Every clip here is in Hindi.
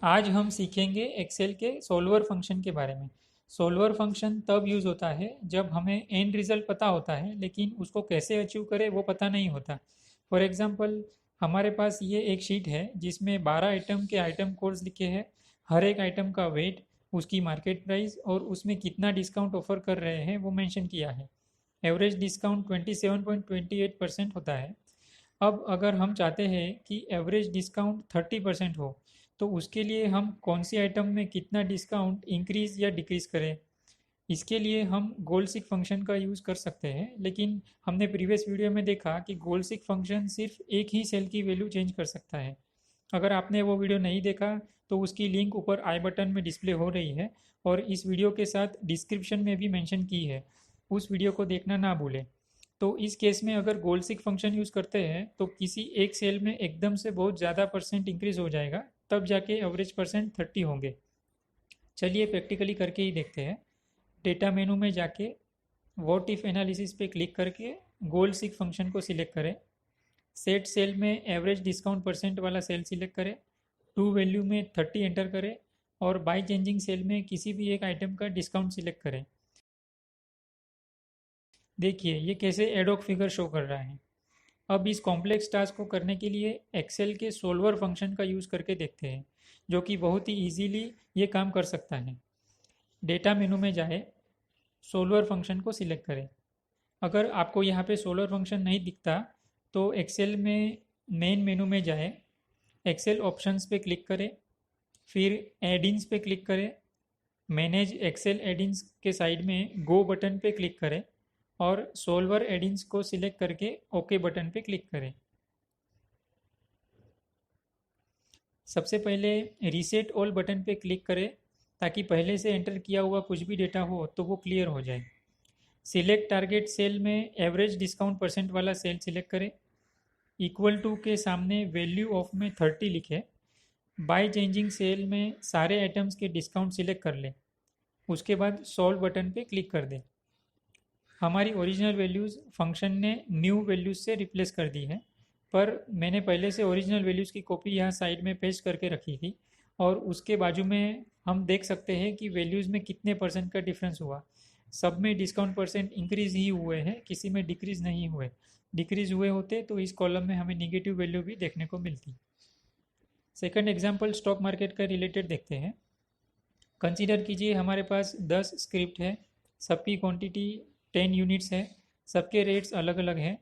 आज हम सीखेंगे एक्सेल के सोल्वर फंक्शन के बारे में। सोल्वर फंक्शन तब यूज़ होता है जब हमें एंड रिजल्ट पता होता है लेकिन उसको कैसे अचीव करें वो पता नहीं होता। फॉर एग्जांपल, हमारे पास ये एक शीट है जिसमें 12 आइटम के आइटम कोड्स लिखे हैं। हर एक आइटम का वेट, उसकी मार्केट प्राइस और उसमें कितना डिस्काउंट ऑफर कर रहे हैं वो मेंशन किया है। एवरेज डिस्काउंट 27.28% होता है। अब अगर हम चाहते हैं कि एवरेज डिस्काउंट 30% हो, तो उसके लिए हम कौन सी आइटम में कितना डिस्काउंट इंक्रीज या डिक्रीज करें। इसके लिए हम गोलसिक फंक्शन का यूज़ कर सकते हैं, लेकिन हमने प्रीवियस वीडियो में देखा कि गोलसिक फंक्शन सिर्फ एक ही सेल की वैल्यू चेंज कर सकता है। अगर आपने वो वीडियो नहीं देखा तो उसकी लिंक ऊपर आई बटन में डिस्प्ले हो रही है और इस वीडियो के साथ डिस्क्रिप्शन में भी मेंशन की है। उस वीडियो को देखना ना भूलें। तो इस केस में अगर गोलसिक फंक्शन यूज़ करते हैं तो किसी एक सेल में एकदम से बहुत ज़्यादा परसेंट इंक्रीज हो जाएगा, तब जाके एवरेज परसेंट 30 होंगे। चलिए प्रैक्टिकली करके ही देखते हैं। डेटा मेनू में जाके व्हाट इफ एनालिसिस पे क्लिक करके गोलसिक फंक्शन को सिलेक्ट करें। सेट सेल में एवरेज डिस्काउंट परसेंट वाला सेल सिलेक्ट करें। टू वैल्यू में 30 एंटर करें और बाय चेंजिंग सेल में किसी भी एक आइटम का डिस्काउंट सिलेक्ट करें। देखिए ये कैसे एडॉक फिगर शो कर रहा है। अब इस कॉम्प्लेक्स टास्क को करने के लिए एक्सेल के सोल्वर फंक्शन का यूज़ करके देखते हैं, जो कि बहुत ही इजीली ये काम कर सकता है। डेटा मेनू में जाए, सोल्वर फंक्शन को सिलेक्ट करें। अगर आपको यहाँ पे सोल्वर फंक्शन नहीं दिखता तो एक्सेल में मेन मेनू में जाए, एक्सेल ऑप्शंस पे क्लिक करें, फिर एडिंस पे क्लिक करें। मैनेज एक्सेल एडिंस के साइड में गो बटन पे क्लिक करें और सोल्वर एडिंस को सिलेक्ट करके ओके बटन पे क्लिक करें। सबसे पहले रीसेट ऑल बटन पे क्लिक करें ताकि पहले से एंटर किया हुआ कुछ भी डेटा हो तो वो क्लियर हो जाए। सिलेक्ट टारगेट सेल में एवरेज डिस्काउंट परसेंट वाला सेल सिलेक्ट करें। इक्वल टू के सामने वैल्यू ऑफ में 30 लिखे। बाय चेंजिंग सेल में सारे आइटम्स के डिस्काउंट सिलेक्ट कर लें। उसके बाद सॉल्व बटन पे क्लिक कर दें। हमारी ओरिजिनल वैल्यूज़ फंक्शन ने न्यू वैल्यूज़ से रिप्लेस कर दी है, पर मैंने पहले से ओरिजिनल वैल्यूज़ की कॉपी यहाँ साइड में पेस्ट करके रखी थी और उसके बाजू में हम देख सकते हैं कि वैल्यूज़ में कितने परसेंट का डिफरेंस हुआ। सब में डिस्काउंट परसेंट इंक्रीज ही हुए हैं, किसी में डिक्रीज नहीं हुए। डिक्रीज हुए होते तो इस कॉलम में हमें निगेटिव वैल्यू भी देखने को मिलती। सेकंड एग्जांपल स्टॉक मार्केट का रिलेटेड देखते हैं। कंसीडर कीजिए हमारे पास 10 स्क्रिप्ट है, सबकी क्वांटिटी 10 यूनिट्स है, सबके रेट्स अलग अलग हैं।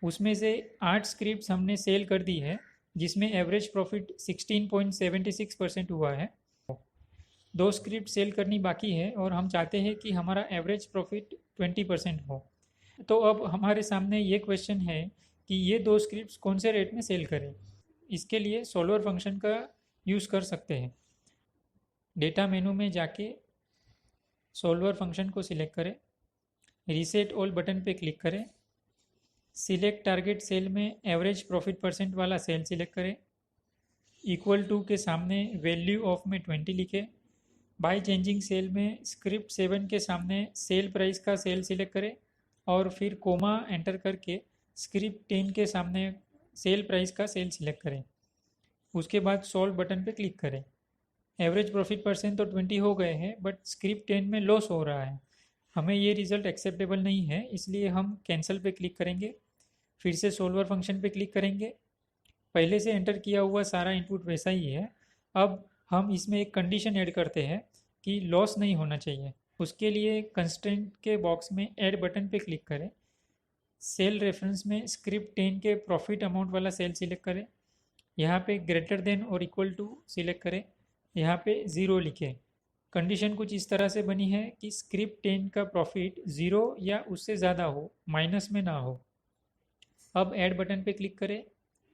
उसमें से 8 स्क्रिप्ट्स हमने सेल कर दी है जिसमें एवरेज प्रॉफिट 16.76% हुआ है। दो स्क्रिप्ट सेल करनी बाकी है और हम चाहते हैं कि हमारा एवरेज प्रॉफिट 20% हो। तो अब हमारे सामने ये क्वेश्चन है कि ये दो स्क्रिप्ट्स कौन से रेट में सेल करें। इसके लिए सोल्वर फंक्शन का यूज़ कर सकते हैं। डेटा मेनू में जाके सोल्वर फंक्शन को सिलेक्ट करें, रीसेट ऑल बटन पे क्लिक करें, सिलेक्ट टारगेट सेल में एवरेज प्रॉफिट परसेंट वाला सेल सिलेक्ट करें। इक्वल टू के सामने वैल्यू ऑफ में 20 लिखे। बाय चेंजिंग सेल में स्क्रिप्ट 7 के सामने सेल प्राइस का सेल सिलेक्ट करें और फिर कोमा एंटर करके स्क्रिप्ट 10 के सामने सेल प्राइस का सेल सिलेक्ट करें। उसके बाद सॉल्व बटन पे क्लिक करें। एवरेज प्रॉफिट परसेंट तो 20 हो गए हैं, बट स्क्रिप्ट 10 में लॉस हो रहा है। हमें ये रिजल्ट एक्सेप्टेबल नहीं है, इसलिए हम कैंसिल पे क्लिक करेंगे। फिर से सोल्वर फंक्शन पे क्लिक करेंगे। पहले से एंटर किया हुआ सारा इनपुट वैसा ही है। अब हम इसमें एक कंडीशन ऐड करते हैं कि लॉस नहीं होना चाहिए। उसके लिए कंस्ट्रेंट के बॉक्स में ऐड बटन पे क्लिक करें। सेल रेफरेंस में स्क्रिप्ट 10 के प्रॉफिट अमाउंट वाला सेल सिलेक्ट करें। यहाँ पे ग्रेटर देन और इक्वल टू सिलेक्ट करें। यहाँ पे ज़ीरो लिखें। कंडीशन कुछ इस तरह से बनी है कि स्क्रिप्ट 10 का प्रॉफिट ज़ीरो या उससे ज़्यादा हो, माइनस में ना हो। अब ऐड बटन पे क्लिक करें।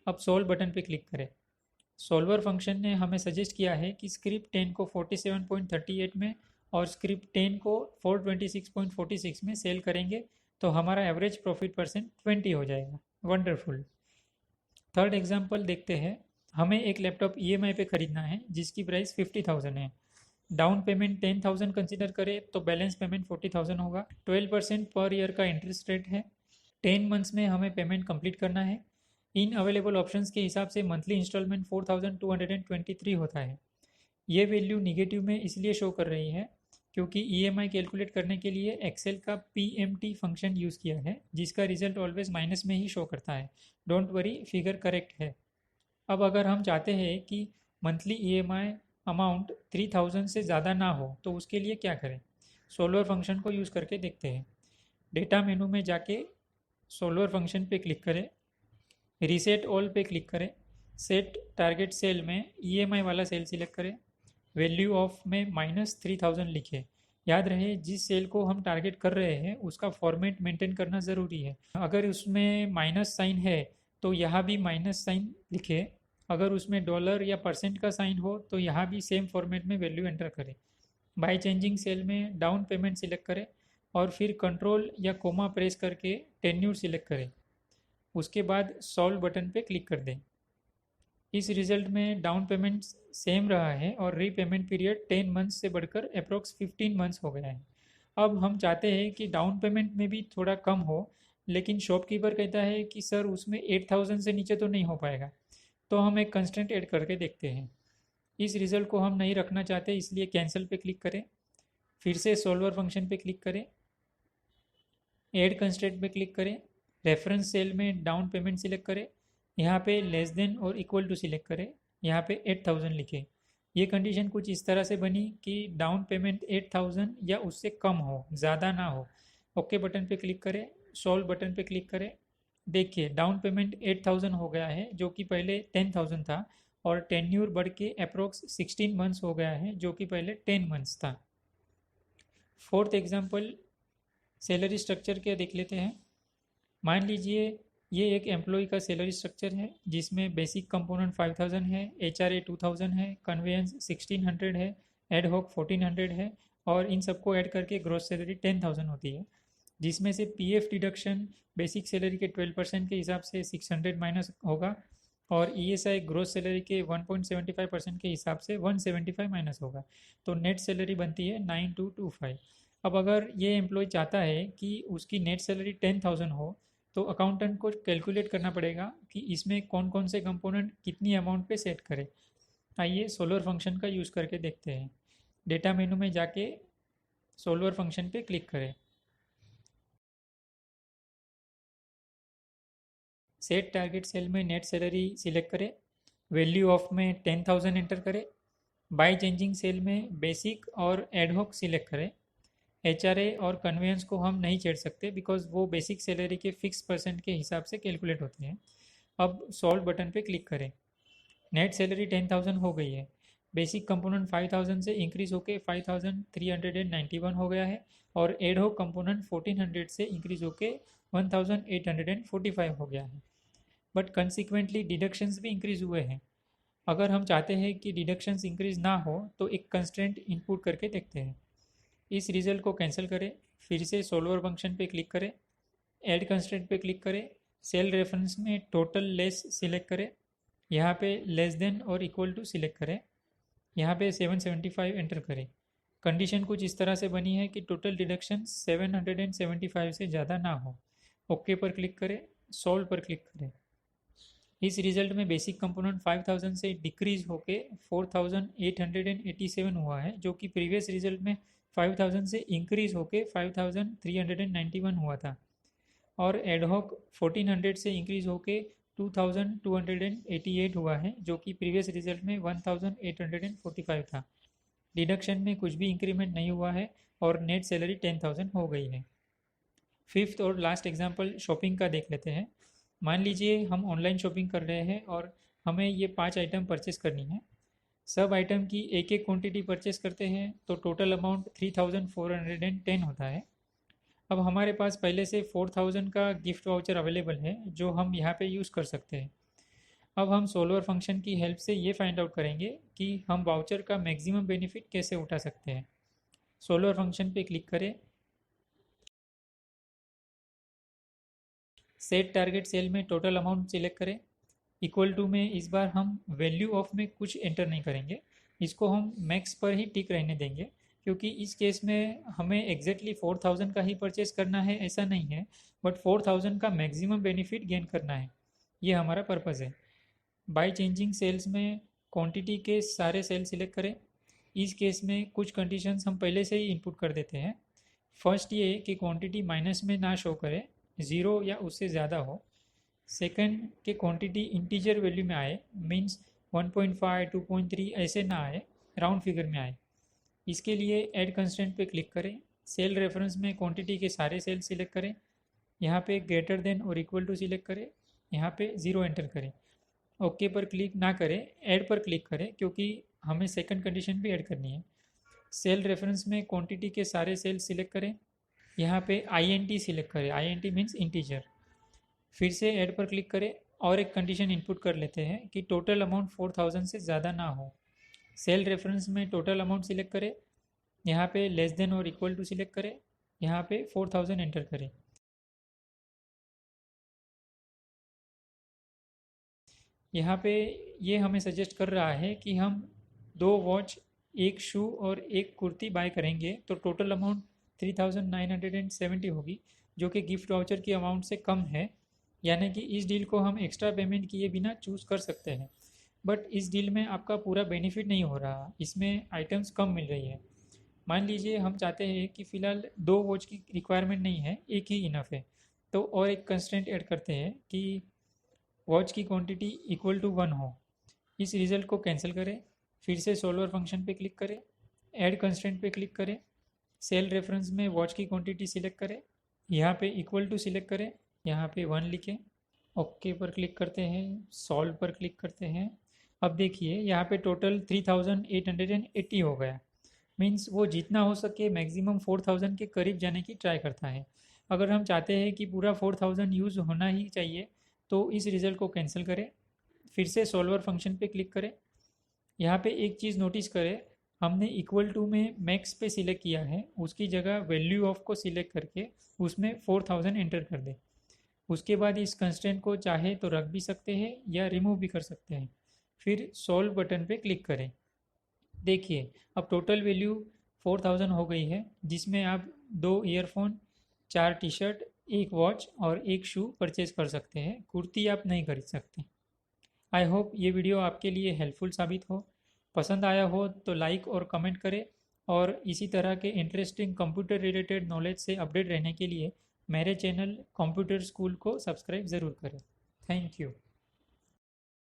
अब सोल्व बटन पे क्लिक करें। सोल्वर फंक्शन ने हमें सजेस्ट किया है कि स्क्रिप्ट 10 को 47.38 में और स्क्रिप्ट 10 को 426.46 में सेल करेंगे तो हमारा एवरेज प्रॉफिट परसेंट 20 हो जाएगा। वंडरफुल। थर्ड एग्जांपल देखते हैं। हमें एक लैपटॉप ईएमआई पे खरीदना है जिसकी प्राइस 50,000 है। डाउन पेमेंट 10,000 कंसिडर करें तो बैलेंस पेमेंट 40,000 होगा। 12% पर ईयर का इंटरेस्ट रेट है। 10 मंथ्स में हमें पेमेंट कंप्लीट करना है। इन अवेलेबल ऑप्शंस के हिसाब से मंथली इंस्टॉलमेंट 4,223 होता है। ये वैल्यू निगेटिव में इसलिए शो कर रही है क्योंकि ईएमआई कैलकुलेट करने के लिए एक्सेल का पीएमटी फंक्शन यूज़ किया है, जिसका रिजल्ट ऑलवेज माइनस में ही शो करता है। डोंट वरी, फिगर करेक्ट है। अब अगर हम चाहते हैं कि मंथली ईएमआई अमाउंट 3000 से ज़्यादा ना हो तो उसके लिए क्या करें? सोल्वर फंक्शन को यूज़ करके देखते हैं। डेटा मेनू में जाके सोल्वर फंक्शन पे क्लिक करें, रीसेट ऑल पे क्लिक करें, सेट टारगेट सेल में ईएमआई वाला सेल सिलेक्ट करें, वैल्यू ऑफ में -3000 लिखें। याद रहे जिस सेल को हम टारगेट कर रहे हैं उसका फॉर्मेट मेंटेन करना ज़रूरी है। अगर उसमें माइनस साइन है तो यहाँ भी माइनस साइन लिखें। अगर उसमें डॉलर या परसेंट का साइन हो तो यहाँ भी सेम फॉर्मेट में वैल्यू एंटर करें। बाय चेंजिंग सेल में डाउन पेमेंट सिलेक्ट करें और फिर कंट्रोल या कोमा प्रेस करके टेन्यूर सिलेक्ट करें। उसके बाद सॉल्व बटन पे क्लिक कर दें। इस रिजल्ट में डाउन पेमेंट सेम रहा है और रीपेमेंट पीरियड 10 मंथ्स से बढ़कर अप्रोक्स 15 मंथ्स हो गया है। अब हम चाहते हैं कि डाउन पेमेंट में भी थोड़ा कम हो, लेकिन शॉपकीपर कहता है कि सर उसमें 8000 से नीचे तो नहीं हो पाएगा। तो हम एक कंस्ट्रेंट ऐड करके देखते हैं। इस रिजल्ट को हम नहीं रखना चाहते, इसलिए कैंसिल पे क्लिक करें, फिर से सोल्वर फंक्शन पे क्लिक करें, ऐड कंस्ट्रेंट पे क्लिक करें, रेफरेंस सेल में डाउन पेमेंट सिलेक्ट करें, यहाँ पे लेस देन और इक्वल टू सिलेक्ट करें, यहाँ पे 8000 लिखें। ये कंडीशन कुछ इस तरह से बनी कि डाउन पेमेंट 8000 या उससे कम हो, ज़्यादा ना हो। ओके बटन पे क्लिक करें, सॉल्व बटन पे क्लिक करें। देखिए डाउन पेमेंट 8000 हो गया है जो कि पहले 10000 था, और टेन्यूर बढ़ के अप्रोक्स 16 मंथ्स हो गया है जो कि पहले 10 मंथ्स था। फोर्थ एग्जाम्पल सैलरी स्ट्रक्चर के देख लेते हैं। मान लीजिए ये एक एम्प्लॉय का सैलरी स्ट्रक्चर है जिसमें बेसिक कंपोनेंट 5000 है, एचआरए 2000 है, कन्वेंस 1600 है, एडहॉक 1400 है, और इन सबको ऐड करके ग्रॉस सैलरी 10000 होती है, जिसमें से पीएफ डिडक्शन बेसिक सैलरी के 12% के हिसाब से 600 माइनस होगा, और ईएसआई ग्रोस सैलरी के 1.75% के हिसाब से 175 माइनस होगा। तो नेट सैलरी बनती है 9225। अब अगर ये एम्प्लॉय चाहता है कि उसकी नेट सैलरी 10000 हो तो अकाउंटेंट को कैलकुलेट करना पड़ेगा कि इसमें कौन कौन से कंपोनेंट कितनी अमाउंट पे सेट करे। आइए सोल्वर फंक्शन का यूज़ करके देखते हैं। डेटा मेनू में जाके सोल्वर फंक्शन पे क्लिक करें, सेट टारगेट सेल में नेट सैलरी सिलेक्ट करें, वैल्यू ऑफ में 10000 एंटर करें, बाय चेंजिंग सेल में बेसिक और एडहॉक सिलेक्ट करें। एचआरए और कन्वेंस को हम नहीं छेड़ सकते बिकॉज वो बेसिक सैलरी के फिक्स परसेंट के हिसाब से कैलकुलेट होते हैं। अब सॉल्व बटन पे क्लिक करें। नेट सैलरी 10000 हो गई है, बेसिक कंपोनेंट 5000 से इंक्रीज होकर 5391 हो गया है, और एडहॉक कंपोनेंट 1400 से इंक्रीज होकर 1845 हो गया है। बट कंसिक्वेंटली डिडक्शंस भी इंक्रीज हुए हैं। अगर हम चाहते हैं कि डिडक्शंस इंक्रीज ना हो तो एक कंस्ट्रेंट इनपुट करके देखते हैं। इस रिजल्ट को कैंसिल करें, फिर से सोल्वर फंक्शन पे क्लिक करें, ऐड कंस्ट्रेंट पे क्लिक करें, सेल रेफरेंस में टोटल लेस सिलेक्ट करें, यहाँ पे लेस देन और इक्वल टू सिलेक्ट करें, यहाँ पे 775 एंटर करें। कंडीशन कुछ इस तरह से बनी है कि टोटल डिडक्शन 775 से ज़्यादा ना हो। ओके पर क्लिक करें, सॉल्व पर क्लिक करें। इस रिजल्ट में बेसिक कंपोनेंट 5000 से डिक्रीज होके 4887 हुआ है, जो कि प्रीवियस रिजल्ट में 5000 से इंक्रीज होके 5391 हुआ था, और एडहॉक 1400 से इंक्रीज होके 2288 हुआ है, जो कि प्रीवियस रिजल्ट में 1845 था। डिडक्शन में कुछ भी इंक्रीमेंट नहीं हुआ है और नेट सैलरी 10000 हो गई है। फिफ्थ और लास्ट एग्जांपल शॉपिंग का देख लेते हैं। मान लीजिए हम ऑनलाइन शॉपिंग कर रहे हैं और हमें ये 5 आइटम परचेस करनी है। सब आइटम की एक एक क्वांटिटी परचेस करते हैं तो टोटल अमाउंट 3410 होता है। अब हमारे पास पहले से 4000 का गिफ्ट वाउचर अवेलेबल है जो हम यहाँ पे यूज़ कर सकते हैं। अब हम सोल्वर फंक्शन की हेल्प से ये फाइंड आउट करेंगे कि हम वाउचर का मैक्सिमम बेनिफिट कैसे उठा सकते हैं। सोल्वर फंक्शन पे क्लिक करें, सेट टारगेट सेल में टोटल अमाउंट सिलेक्ट करें, इक्वल टू में इस बार हम वैल्यू ऑफ में कुछ एंटर नहीं करेंगे, इसको हम मैक्स पर ही टिक रहने देंगे, क्योंकि इस केस में हमें एग्जैक्टली 4000 का ही परचेस करना है ऐसा नहीं है, बट 4000 का मैक्सिमम बेनिफिट गेन करना है, ये हमारा पर्पज़ है। बाय चेंजिंग सेल्स में क्वांटिटी के सारे सेल सिलेक्ट करें, इस केस में कुछ कंडीशंस हम पहले से ही इनपुट कर देते हैं। फर्स्ट ये कि क्वांटिटी माइनस में ना शो करे, 0 या उससे ज़्यादा हो। सेकंड कि क्वांटिटी इंटीजर वैल्यू में आए, मीन्स 1.5, 2.3 ऐसे ना आए, राउंड फिगर में आए। इसके लिए ऐड कंस्ट्रेंट पे क्लिक करें। सेल रेफरेंस में क्वांटिटी के सारे सेल सिलेक्ट करें। यहाँ पे ग्रेटर देन और इक्वल टू सिलेक्ट करें। यहाँ पे 0 एंटर करें। ओके पर क्लिक ना करें, ऐड पर क्लिक करें, क्योंकि हमें सेकंड कंडीशन भी ऐड करनी है। सेल रेफरेंस में क्वांटिटी के सारे सेल सिलेक्ट करें। यहाँ पे INT सिलेक्ट करें। INT means integer. फिर से ऐड पर क्लिक करें और एक कंडीशन इनपुट कर लेते हैं कि टोटल अमाउंट 4000 से ज़्यादा ना हो। सेल रेफरेंस में टोटल अमाउंट सिलेक्ट करें। यहाँ पे लेस देन और इक्वल टू सिलेक्ट करें। यहाँ पे 4000 एंटर करें। यहाँ पे ये हमें सजेस्ट कर रहा है कि हम 2 वॉच, एक शू और एक कुर्ती बाय करेंगे तो टोटल अमाउंट 3970 होगी, जो कि गिफ्ट वाउचर की अमाउंट से कम है। यानी कि इस डील को हम एक्स्ट्रा पेमेंट किए बिना चूज़ कर सकते हैं। बट इस डील में आपका पूरा बेनिफिट नहीं हो रहा, इसमें आइटम्स कम मिल रही है। मान लीजिए हम चाहते हैं कि फ़िलहाल 2 वॉच की रिक्वायरमेंट नहीं है, एक ही इनफ है, तो और एक कंस्ट्रेंट ऐड करते हैं कि वॉच की क्वांटिटी इक्वल टू 1 हो। इस रिजल्ट को कैंसिल करें, फिर से सॉल्वर फंक्शन पे क्लिक करें, ऐड कंस्ट्रेंट पे क्लिक करें, सेल रेफरेंस में वॉच की क्वांटिटी सिलेक्ट करें, यहाँ पे इक्वल टू सिलेक्ट करें, यहाँ पे 1 लिखें, ओके पर क्लिक करते हैं, सॉल्व पर क्लिक करते हैं। अब देखिए यहाँ पे टोटल 3880 हो गया। मीन्स वो जितना हो सके मैक्सिमम 4000 के करीब जाने की ट्राई करता है। अगर हम चाहते हैं कि पूरा 4000 यूज़ होना ही चाहिए तो इस रिज़ल्ट को कैंसिल करें, फिर से सॉल्वर फंक्शन पे क्लिक करें। यहाँ पे एक चीज़ नोटिस करें, हमने इक्वल टू में मैक्स पे सिलेक्ट किया है, उसकी जगह वैल्यू ऑफ को सिलेक्ट करके उसमें 4000 एंटर कर दें। उसके बाद इस कंस्टेंट को चाहे तो रख भी सकते हैं या रिमूव भी कर सकते हैं। फिर सॉल्व बटन पे क्लिक करें। देखिए अब टोटल वैल्यू 4000 हो गई है, जिसमें आप 2 ईयरफोन, 4 टी शर्ट, एक वॉच और एक शू परचेज कर सकते हैं। कुर्ती आप नहीं खरीद सकते। आई होप ये वीडियो आपके लिए हेल्पफुल साबित हो। पसंद आया हो तो लाइक और कमेंट करें, और इसी तरह के इंटरेस्टिंग कंप्यूटर रिलेटेड नॉलेज से अपडेट रहने के लिए मेरे चैनल कंप्यूटर स्कूल को सब्सक्राइब ज़रूर करें। Thank you.